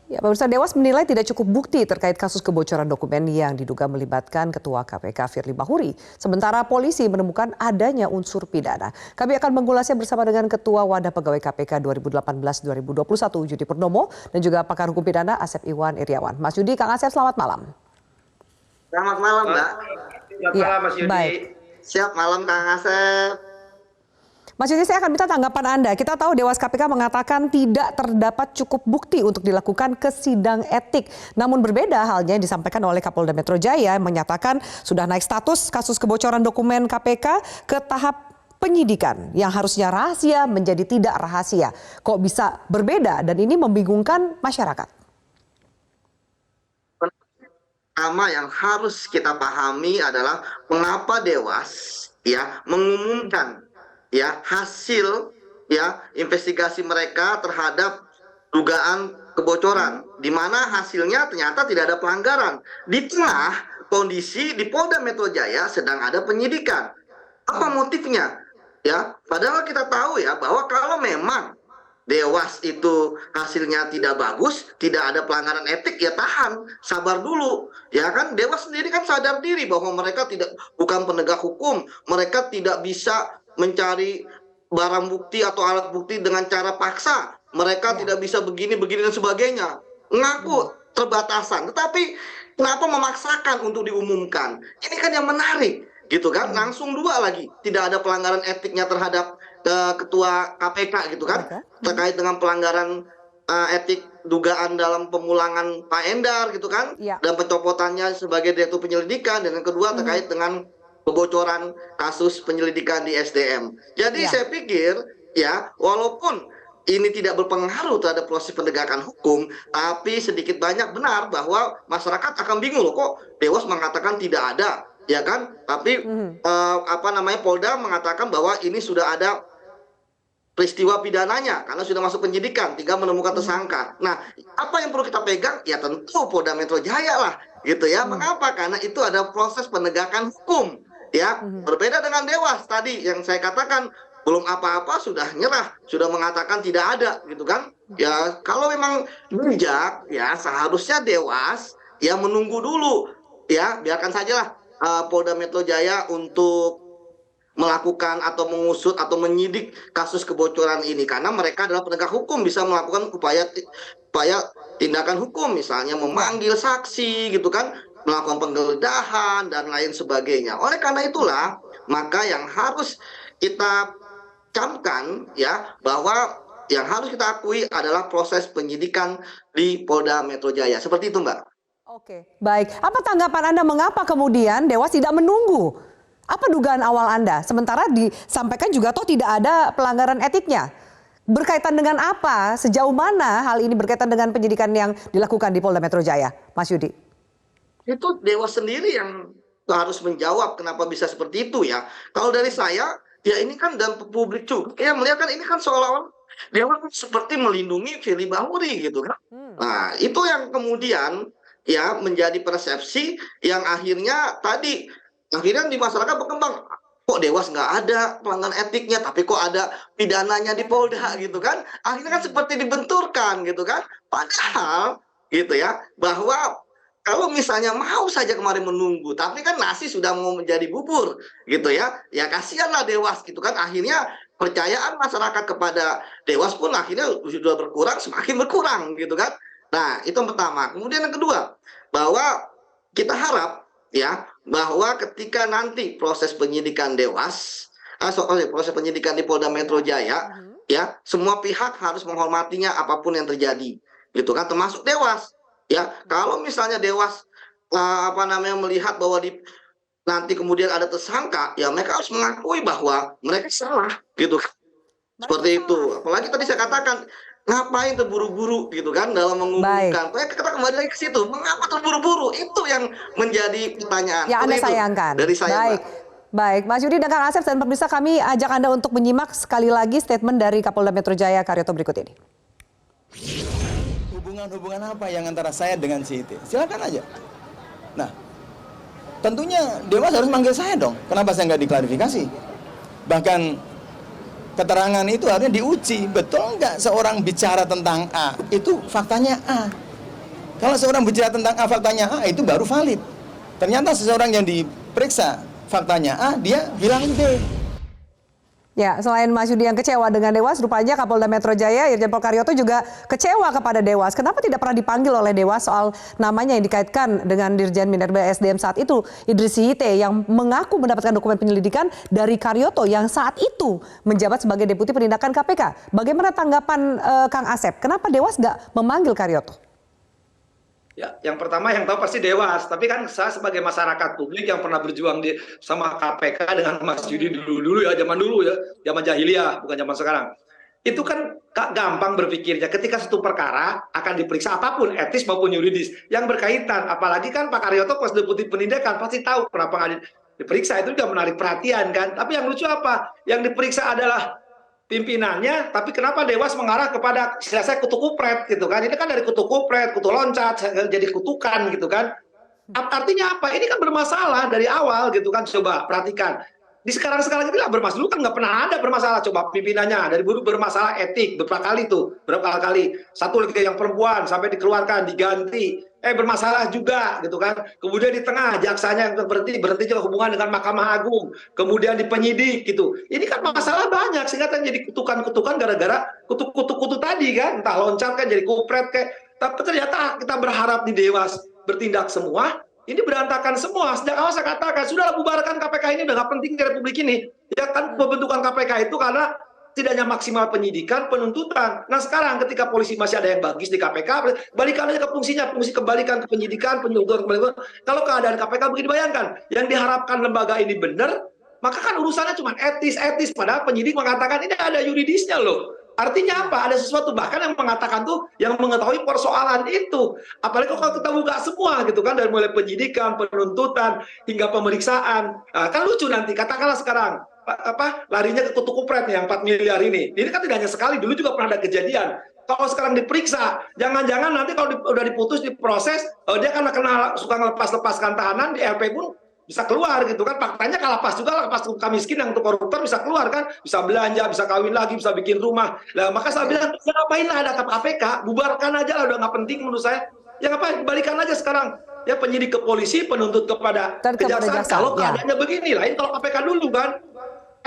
Ya, pemirsa, Dewas menilai tidak cukup bukti terkait kasus kebocoran dokumen yang diduga melibatkan Ketua KPK Firly Bahuri. Sementara polisi menemukan adanya unsur pidana. Kami akan mengulasnya bersama dengan Ketua Wadah Pegawai KPK 2018-2021 Yudi Purnomo dan juga pakar hukum pidana Asep Iwan Iriawan. Mas Yudi, Kang Asep, selamat malam. Selamat malam, Mbak. Selamat malam, Mas Yudi. Baik. Siap malam, Kang Asep. Mas Yudi, saya akan minta tanggapan Anda. Kita tahu Dewas KPK mengatakan tidak terdapat cukup bukti untuk dilakukan ke sidang etik. Namun berbeda halnya yang disampaikan oleh Kapolda Metro Jaya yang menyatakan sudah naik status kasus kebocoran dokumen KPK ke tahap penyidikan yang harusnya rahasia menjadi tidak rahasia. Kok bisa berbeda dan ini membingungkan masyarakat? Pertama yang harus kita pahami adalah mengapa Dewas mengumumkan hasil investigasi mereka terhadap dugaan kebocoran, di mana hasilnya ternyata tidak ada pelanggaran di tengah kondisi di Polda Metro Jaya sedang ada penyidikan. Apa motifnya? Padahal kita tahu bahwa kalau memang Dewas itu hasilnya tidak bagus, tidak ada pelanggaran etik, tahan, sabar dulu. Dewas sendiri kan sadar diri bahwa mereka bukan penegak hukum, mereka tidak bisa mencari barang bukti atau alat bukti dengan cara paksa. Mereka tidak bisa begini dan sebagainya. Ngaku terbatasan, tetapi kenapa memaksakan untuk diumumkan? Ini kan yang menarik, gitu kan? Langsung dua lagi, tidak ada pelanggaran etiknya terhadap ketua KPK, gitu kan? Terkait dengan pelanggaran etik dugaan dalam pemulangan Pak Endar, gitu kan? Dan pencopotannya sebagai direktur penyelidikan. Dan yang kedua terkait dengan kebocoran kasus penyelidikan di SDM. Jadi saya pikir walaupun ini tidak berpengaruh terhadap proses penegakan hukum, tapi sedikit banyak benar bahwa masyarakat akan bingung loh, kok Dewas mengatakan tidak ada, Tapi Polda mengatakan bahwa ini sudah ada peristiwa pidananya karena sudah masuk penyidikan, tinggal menemukan tersangka. Nah, apa yang perlu kita pegang? Ya tentu Polda Metro Jaya lah, gitu ya. Mengapa? Karena itu ada proses penegakan hukum. Berbeda dengan Dewas tadi yang saya katakan belum apa-apa sudah nyerah, sudah mengatakan tidak ada, gitu kan? Kalau memang bijak, seharusnya Dewas menunggu dulu, biarkan sajalah Polda Metro Jaya untuk melakukan atau mengusut atau menyidik kasus kebocoran ini, karena mereka adalah penegak hukum, bisa melakukan upaya tindakan hukum, misalnya memanggil saksi, gitu kan, melakukan penggeledahan dan lain sebagainya. Oleh karena itulah maka yang harus kita camkan bahwa yang harus kita akui adalah proses penyidikan di Polda Metro Jaya. Seperti itu, Mbak. Oke, baik. Apa tanggapan Anda mengapa kemudian Dewas tidak menunggu? Apa dugaan awal Anda? Sementara disampaikan juga toh tidak ada pelanggaran etiknya. Berkaitan dengan apa? Sejauh mana hal ini berkaitan dengan penyidikan yang dilakukan di Polda Metro Jaya, Mas Yudi? Itu Dewas sendiri yang harus menjawab kenapa bisa seperti itu ya. Kalau dari saya, ini kan dan publik juga melihat kan ini kan seolah-olah Dewas seperti melindungi Firly Bahuri, gitu kan. Nah, itu yang kemudian menjadi persepsi yang akhirnya di masyarakat berkembang, kok Dewas nggak ada pelanggaran etiknya, tapi kok ada pidananya di Polda, gitu kan. Akhirnya kan seperti dibenturkan, gitu kan. Padahal bahwa kalau misalnya mau saja kemarin menunggu, tapi kan nasi sudah mau menjadi bubur, gitu ya kasihanlah Dewas, gitu kan. Akhirnya percayaan masyarakat kepada Dewas pun akhirnya sudah berkurang, semakin berkurang, gitu kan. Nah, itu yang pertama. Kemudian yang kedua, bahwa kita harap bahwa ketika nanti proses penyidikan Dewas, proses penyidikan di Polda Metro Jaya, semua pihak harus menghormatinya apapun yang terjadi, gitu kan, termasuk Dewas. Kalau misalnya Dewas melihat bahwa nanti kemudian ada tersangka, mereka harus mengakui bahwa mereka salah, gitu. Seperti itu. Apalagi tadi saya katakan, ngapain terburu-buru, gitu kan, dalam mengumumkan. Kita kembali lagi ke situ. Mengapa terburu-buru? Itu yang menjadi pertanyaan. Yang Anda sayangkan. Dari saya, Baik, Mas Yudi dan Kang Asep dan pemirsa, kami ajak Anda untuk menyimak sekali lagi statement dari Kapolda Metro Jaya Karyoto berikut ini. Hubungan apa yang antara saya dengan si itu? Silakan aja. Nah, tentunya Dewas harus manggil saya dong. Kenapa saya nggak diklarifikasi? Bahkan keterangan itu harusnya diuji. Betul nggak seorang bicara tentang A, itu faktanya A. Kalau seorang bicara tentang A, faktanya A, itu baru valid. Ternyata seseorang yang diperiksa faktanya A, dia bilang B. Ya, selain Mas Yudi yang kecewa dengan Dewas, rupanya Kapolda Metro Jaya Irjen Pol Karyoto juga kecewa kepada Dewas. Kenapa tidak pernah dipanggil oleh Dewas soal namanya yang dikaitkan dengan Dirjen Minerba SDM saat itu, Idris Sihite, yang mengaku mendapatkan dokumen penyelidikan dari Karyoto yang saat itu menjabat sebagai Deputi Penindakan KPK. Bagaimana tanggapan Kang Asep? Kenapa Dewas nggak memanggil Karyoto? Ya, yang pertama yang tahu pasti Dewas. Tapi kan saya sebagai masyarakat publik yang pernah berjuang sama KPK dengan Mas Yudi dulu ya, zaman dulu ya, zaman jahiliyah, bukan zaman sekarang. Itu kan gampang berpikirnya. Ketika satu perkara akan diperiksa apapun, etis maupun yuridis, yang berkaitan. Apalagi kan Pak Karyoto pas Deputi Penindakan pasti tahu kenapa nggak diperiksa. Itu juga menarik perhatian kan. Tapi yang lucu apa? Yang diperiksa adalah pimpinannya, tapi kenapa Dewas mengarah kepada istilah saya kutu kupret gitu kan? Ini kan dari kutu kupret, kutu loncat, jadi kutukan gitu kan? Artinya apa? Ini kan bermasalah dari awal gitu kan? Coba perhatikan. Di sekarang ini lah bermasalah, dulu kan nggak pernah ada bermasalah. Coba pimpinannya dari dulu bermasalah etik berapa kali? Satu lagi yang perempuan sampai dikeluarkan, diganti. Bermasalah juga gitu kan. Kemudian di tengah jaksanya yang berhenti juga hubungan dengan Mahkamah Agung. Kemudian di penyidik gitu. Ini kan masalah banyak sehingga kan jadi kutukan-kutukan gara-gara kutu tadi kan. Entah loncat kan jadi kupret kayak. Tapi ternyata kita berharap di Dewas bertindak semua. Ini berantakan semua. Sejak awal saya katakan, sudahlah bubarkan KPK ini, udah nggak penting di Republik ini. Ya kan pembentukan KPK itu karena tidaknya maksimal penyidikan, penuntutan. Nah sekarang ketika polisi masih ada yang bagus di KPK, balikan aja ke fungsinya, fungsi kembalikan ke penyidikan, penuntutan. Kalau keadaan KPK begini, bayangkan, yang diharapkan lembaga ini benar, maka kan urusannya cuma etis, padahal penyidik mengatakan ini ada yuridisnya loh. Artinya apa? Ada sesuatu bahkan yang mengatakan tuh yang mengetahui persoalan itu. Apalagi kalau kita buka semua gitu kan, dari mulai penyidikan, penuntutan hingga pemeriksaan. Nah, kan lucu nanti katakanlah sekarang larinya ke kutu kupret nih yang 4 miliar ini. Ini kan tidak hanya sekali, dulu juga pernah ada kejadian. Kalau sekarang diperiksa, jangan-jangan nanti kalau udah diputus diproses, dia kan suka ngelepas-lepaskan tahanan di LP pun bisa keluar gitu kan. Faktanya kalapas juga, lapas suka miskin yang untuk koruptor bisa keluar kan, bisa belanja, bisa kawin lagi, bisa bikin rumah. Nah maka saya bilang, ya ngapain lah ada KPK, bubarkan aja lah, udah nggak penting menurut saya. Ya ngapain, balikan aja sekarang. Ya penyidik ke polisi, penuntut kepada kejaksaan. Kalau keadaannya begini, lain kalau KPK dulu kan.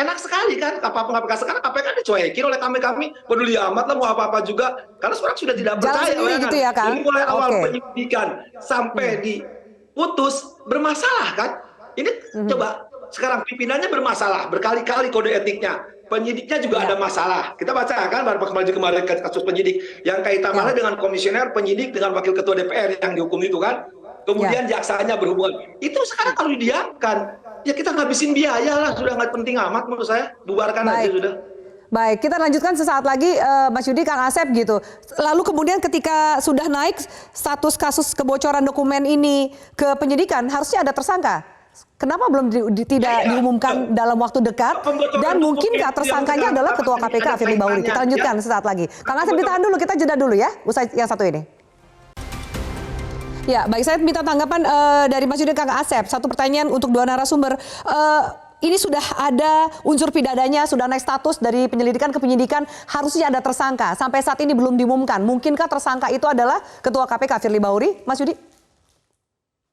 Enak sekali kan, apa KPK sekarang KPK dicuekin oleh kami peduli amat lah mau apa-apa juga. Karena sekarang sudah tidak percaya. Gitu ya, Kang? Jadi mulai awal penyidikan sampai diputus bermasalah kan. Ini coba sekarang pimpinannya bermasalah, berkali-kali kode etiknya. Penyidiknya juga ada masalah. Kita baca kan baru kemarin kasus penyidik yang kaitannya dengan komisioner penyidik dengan wakil ketua DPR yang dihukum itu kan. Kemudian jaksanya berhubungan. Itu sekarang kalau didiamkan, ya kita ngabisin biaya lah, sudah nggak penting amat menurut saya. Bubarkan aja sudah. Baik, kita lanjutkan sesaat lagi Mas Yudi, Kang Asep gitu. Lalu kemudian ketika sudah naik status kasus kebocoran dokumen ini ke penyidikan, harusnya ada tersangka. Kenapa belum tidak diumumkan dalam waktu dekat? Dan mungkinkah tersangkanya adalah Ketua KPK Firly Bahuri? Kita lanjutkan sesaat lagi. Kang Asep ditahan dulu, kita jeda dulu ya, usai yang satu ini. Ya, baik, saya minta tanggapan dari Mas Yudi, Kang Asep. Satu pertanyaan untuk dua narasumber. Ini sudah ada unsur pidananya, sudah naik status dari penyelidikan ke penyidikan, harusnya ada tersangka. Sampai saat ini belum diumumkan. Mungkinkah tersangka itu adalah Ketua KPK Firly Bahuri, Mas Yudi?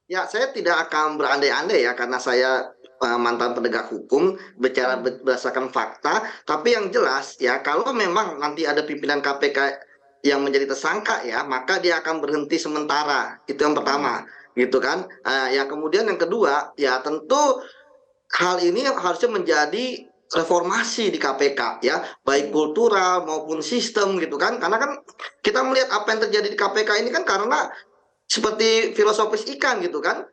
Ya, saya tidak akan berandai-andai ya, karena saya mantan penegak hukum, bicara berdasarkan fakta. Tapi yang jelas ya, kalau memang nanti ada pimpinan KPK yang menjadi tersangka ya, maka dia akan berhenti sementara. Itu yang pertama, gitu kan. Ya kemudian yang kedua, ya tentu hal ini harusnya menjadi reformasi di KPK ya, baik kultural maupun sistem gitu kan. Karena kan kita melihat apa yang terjadi di KPK ini kan karena seperti filosofis ikan gitu kan,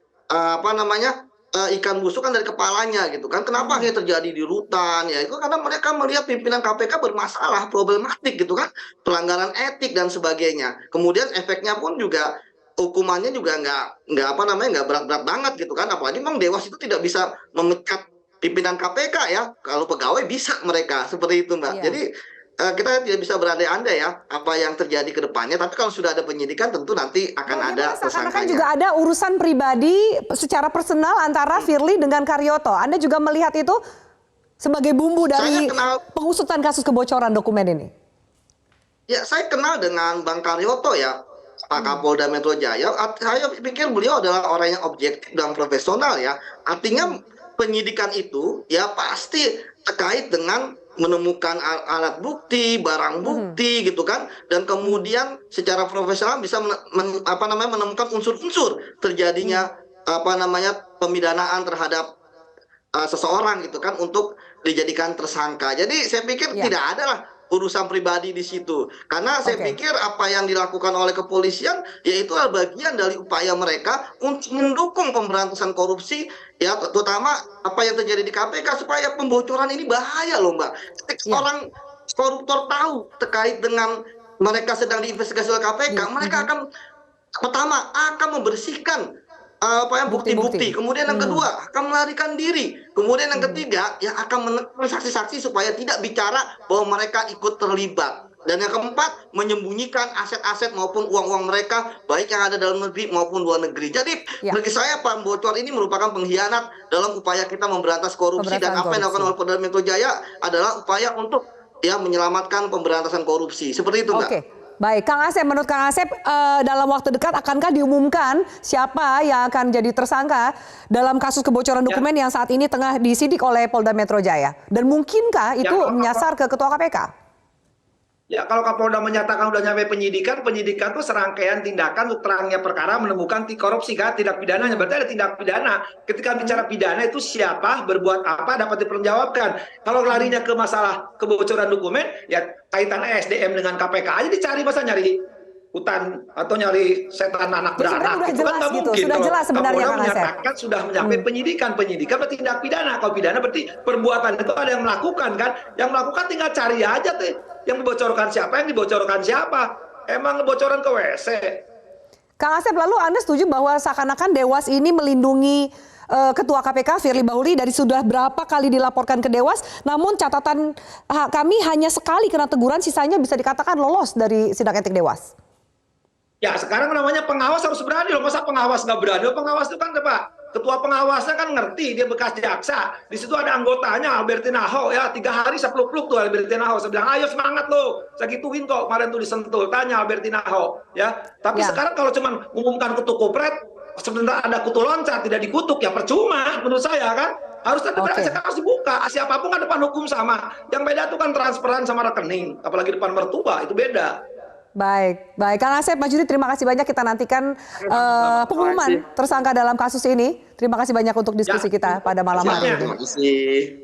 ikan busuk kan dari kepalanya gitu kan. Kenapa akhirnya terjadi di rutan ya, itu karena mereka melihat pimpinan KPK bermasalah, problematik gitu kan, pelanggaran etik dan sebagainya. Kemudian efeknya pun juga hukumannya juga nggak berat-berat banget gitu kan. Apalagi memang Dewas itu tidak bisa memecat pimpinan KPK ya, kalau pegawai bisa mereka seperti itu Mbak. Jadi kita tidak bisa berandai-andai ya apa yang terjadi ke depannya, tapi kalau sudah ada penyidikan tentu nanti akan ada tersangkanya. Kan juga ada urusan pribadi secara personal antara Firly dengan Karyoto. Anda juga melihat itu sebagai bumbu dari pengusutan kasus kebocoran dokumen ini? Ya, saya kenal dengan Bang Karyoto ya. Pak Kapolda Metro Jaya, saya pikir beliau adalah orang yang objektif dan profesional ya. Artinya penyidikan itu ya pasti terkait dengan menemukan alat bukti, barang bukti gitu kan, dan kemudian secara profesional bisa menemukan unsur-unsur terjadinya pemidanaan terhadap seseorang gitu kan untuk dijadikan tersangka. Jadi saya pikir tidak ada lah urusan pribadi di situ. Karena saya pikir apa yang dilakukan oleh kepolisian yaitu bagian dari upaya mereka untuk mendukung pemberantasan korupsi ya, terutama apa yang terjadi di KPK supaya pembocoran ini bahaya loh Mbak. Ketika orang koruptor tahu terkait dengan mereka sedang diinvestigasi oleh KPK, mereka akan pertama akan membersihkan bukti-bukti, kemudian yang kedua akan melarikan diri, kemudian yang ketiga ya akan menekan saksi-saksi supaya tidak bicara bahwa mereka ikut terlibat, dan yang keempat menyembunyikan aset-aset maupun uang-uang mereka baik yang ada dalam negeri maupun luar negeri. Jadi bagi saya pembocor ini merupakan pengkhianat dalam upaya kita memberantas korupsi, dan apa yang dilakukan oleh Polda Metro Jaya adalah upaya untuk menyelamatkan pemberantasan korupsi. Seperti itu, Mbak. Baik, Kang Asep, menurut Kang Asep dalam waktu dekat akankah diumumkan siapa yang akan jadi tersangka dalam kasus kebocoran dokumen yang saat ini tengah disidik oleh Polda Metro Jaya? Dan mungkinkah itu menyasar ke Ketua KPK? Ya, kalau Kapolda menyatakan udah nyampe penyidikan itu serangkaian tindakan untuk terangnya perkara menemukan korupsi kan, tindak pidananya. Berarti ada tindak pidana. Ketika bicara pidana itu siapa, berbuat apa, dapat dipertanggungjawabkan. Kalau larinya ke masalah kebocoran dokumen, ya kaitan SDM dengan KPK aja dicari, masa nyari hutan atau nyari setan anak beranak. Itu kan nggak mungkin. Sudah jelas sebenarnya Kapolda menyatakan sudah mencapai penyidikan berarti tindak pidana. Kalau pidana berarti perbuatan itu ada yang melakukan kan. Yang melakukan tinggal cari aja tuh. Yang dibocorkan siapa, yang dibocorkan siapa. Emang kebocoran ke WC. Kang Asep, lalu Anda setuju bahwa seakan-akan Dewas ini melindungi Ketua KPK Firly Bahuri dari sudah berapa kali dilaporkan ke Dewas, namun catatan kami hanya sekali kena teguran, sisanya bisa dikatakan lolos dari sidang etik Dewas? Ya sekarang namanya pengawas harus berani loh, masa pengawas nggak berani? Pengawas itu kan Pak, ketua pengawasnya kan ngerti, dia bekas jaksa, di situ ada anggotanya Albertina Ho ya, 3 hari saya peluk-peluk tuh Albertina Ho, saya bilang ayo semangat lo, saya gituin kok kemarin tuh disentul, tanya Albertina Ho ya. Tapi sekarang kalau cuma umumkan kutu kupret, sebenarnya ada kutu loncat tidak dikutuk ya percuma menurut saya kan. Harusnya harus dibuka, siapapun kan depan hukum sama. Yang beda tuh kan transferan sama rekening, apalagi depan mertua itu beda. Baik, Kang Asep, Mas Yudi, terima kasih banyak, kita nantikan pengumuman tersangka dalam kasus ini. Terima kasih banyak untuk diskusi kita pada malam hari ini. Terima kasih.